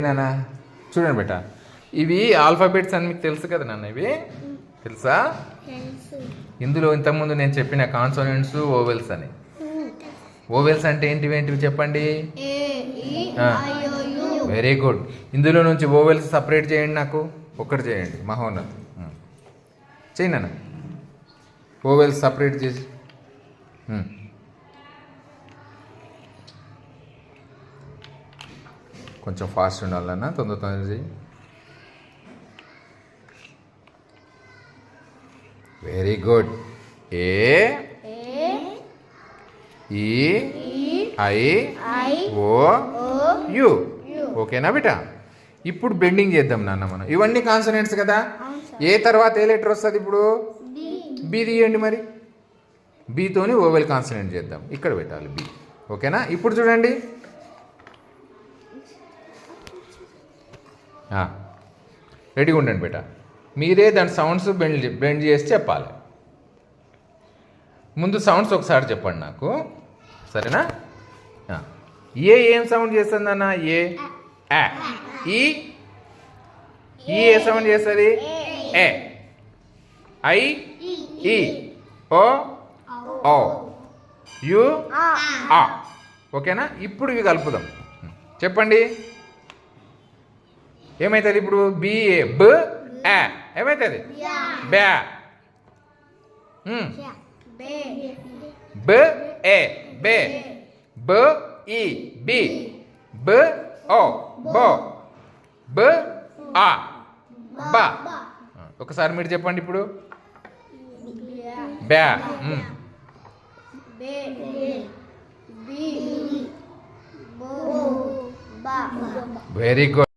నాన్న చూడండి బేట, ఇవి ఆల్ఫాబెట్స్ అని మీకు తెలుసు కదా నాన్న, ఇవి తెలుసా? ఇందులో ఇంతకుముందు నేను చెప్పిన కాన్సోనెంట్స్, ఓవెల్స్ అని. ఓవెల్స్ అంటే ఏంటివి చెప్పండి. Very good. ఇందులో నుంచి ఓవెల్స్ సపరేట్ చేయండి, నాకు ఒక్కటి చేయండి. మహోన్నత్ చేయి నాన్న, ఓవెల్స్ సపరేట్ చేసి. కొంచెం ఫాస్ట్ ఉండాలన్న, తొందర చేయి. Very good. ఏ ఈ ఐ ఓ యు. ఓకేనా బిడ్డ? ఇప్పుడు బెండింగ్ చేద్దాం నాన్న మనం. ఇవన్నీ కాన్సనెంట్స్ కదా. ఏ తర్వాత ఏ లెటర్ వస్తుంది ఇప్పుడు? బి తీయండి మరి. బీతోని ఓవెల్ కాన్సనెంట్ చేద్దాం. ఇక్కడ పెట్టాలి బి. ఓకేనా? ఇప్పుడు చూడండి, రెడీగా ఉండండి బేట. మీరే దాని సౌండ్స్ బెండ్ చేసి చెప్పాలి. ముందు సౌండ్స్ ఒకసారి చెప్పండి నాకు, సరేనా? ఏం సౌండ్ చేస్తుంది అన్న? ఏ ఈ ఏ సౌండ్ చేస్తుంది? ఏ ఐ ఈ ఓ ఓ యు ఆ. ఓకేనా? ఇప్పుడు ఇవి కలుపుదాం. చెప్పండి ఏమవుతుంది ఇప్పుడు? బిఏ బ ఏమవుతుంది? బ్యా. బ ఏ బే. బ ఈ బి. బ ఓ బో. బ ఆ బా. ఒకసారి మీరు చెప్పండి ఇప్పుడు. బ్యా. Very good.